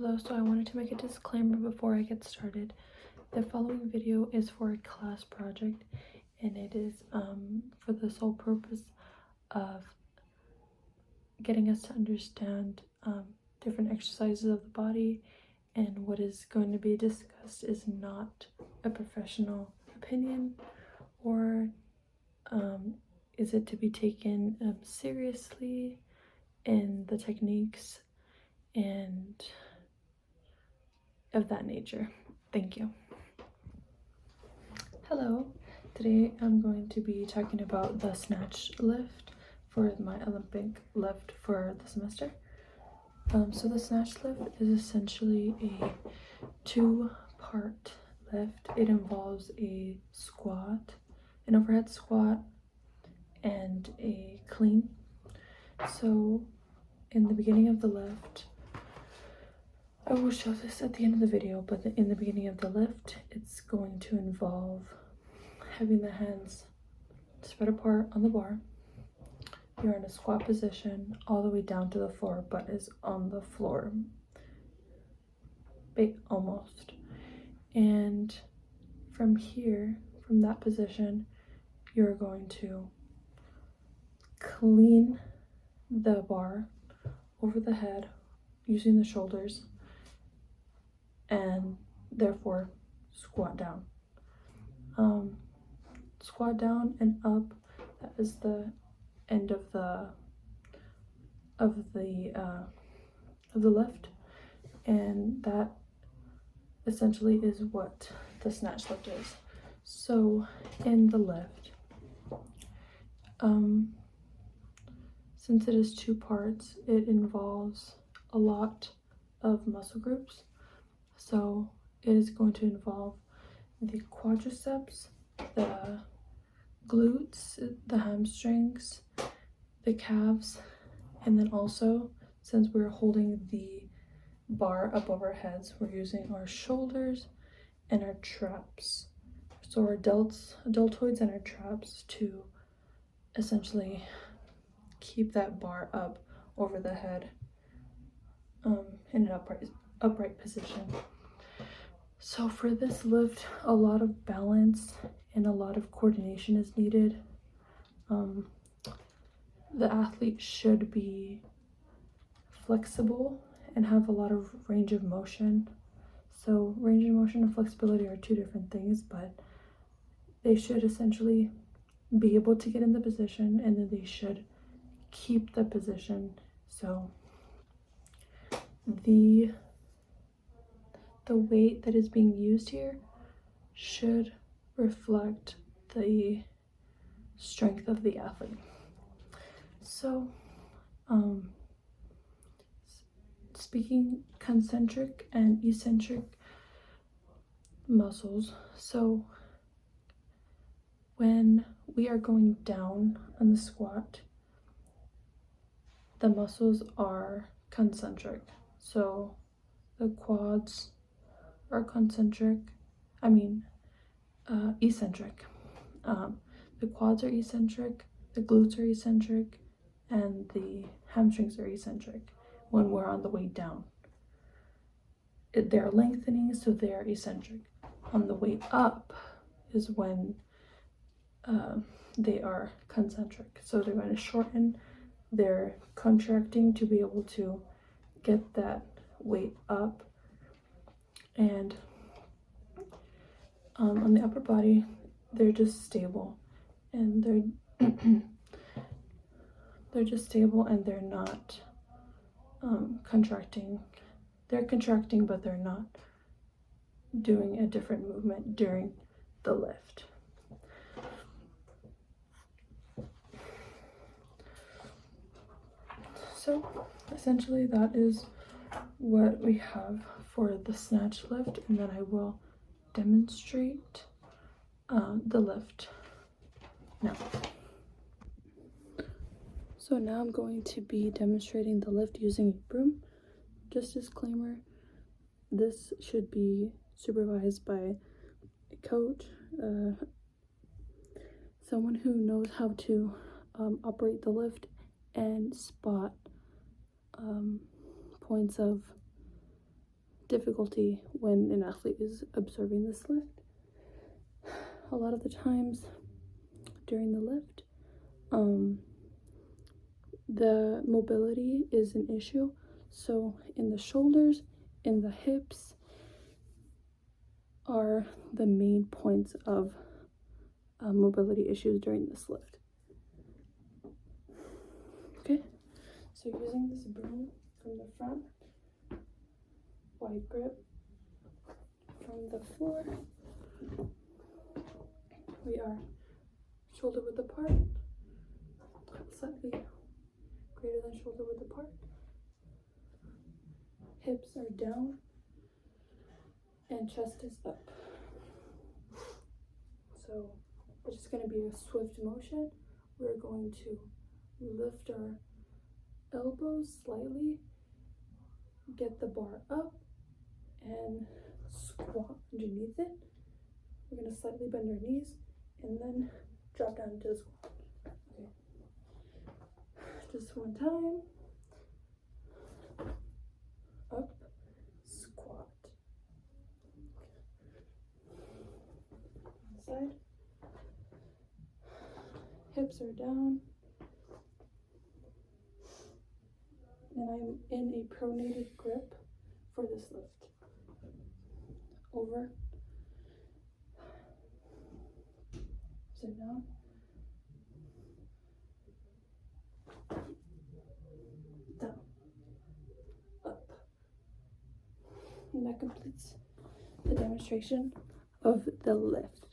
Hello, so I wanted to make a disclaimer before I get started. The following video is for a class project, and it is for the sole purpose of getting us to understand different exercises of the body, and what is going to be discussed is not a professional opinion, or is it to be taken seriously in the techniques and of that nature. Thank you. Hello, today I'm going to be talking about the snatch lift for my Olympic lift for the semester. So the snatch lift is essentially a two-part lift. It involves a squat, an overhead squat, and a clean. So in the beginning of the lift, I will show this at the end of the video, but in the beginning of the lift, it's going to involve having the hands spread apart on the bar. You're in a squat position all the way down to the floor, but is on the floor, almost. And from here, from that position, you're going to clean the bar over the head using the shoulders, and therefore squat down. Squat down and up. That is the end of the lift, and that essentially is what the snatch lift is. So in the lift, since it is two parts, it involves a lot of muscle groups. So it is going to involve the quadriceps, the glutes, the hamstrings, the calves, and then also, since we're holding the bar above our heads, we're using our shoulders and our traps. So our deltoids and our traps to essentially keep that bar up over the head in an upright position. So for this lift, a lot of balance and a lot of coordination is needed. The athlete should be flexible and have a lot of range of motion. So range of motion and flexibility are two different things, but they should essentially be able to get in the position, and then they should keep the position. So the weight that is being used here should reflect the strength of the athlete. So speaking concentric and eccentric muscles, so when we are going down on the squat, the muscles are concentric. So the quads are eccentric. The quads are eccentric, the glutes are eccentric, and the hamstrings are eccentric when we're on the way down. They're lengthening, so they are eccentric. On the way up is when they are concentric. So they're going to shorten, they're contracting to be able to get that weight up. And on the upper body, they're just stable, and they're just stable, and they're not contracting. They're contracting, but they're not doing a different movement during the lift. So essentially that is what we have for the snatch lift, and then I will demonstrate the lift now. So now I'm going to be demonstrating the lift using a broom. Just disclaimer, this should be supervised by a coach, someone who knows how to operate the lift and spot points of difficulty when an athlete is observing this lift. A lot of the times during the lift, the mobility is an issue. So in the shoulders, in the hips are the main points of mobility issues during this lift. Okay, so using this broom from the front, wide grip from the floor, we are shoulder width apart, slightly greater than shoulder width apart, hips are down, and chest is up. So it's just going to be a swift motion. We're going to lift our elbows slightly, get the bar up, and squat underneath it. We're going to slightly bend our knees and then drop down into the squat. Okay. Just one time. Up, squat. One side. Hips are down. And I'm in a pronated grip for this lift. Over. Sit down. Down. Up. And that completes the demonstration of the lift.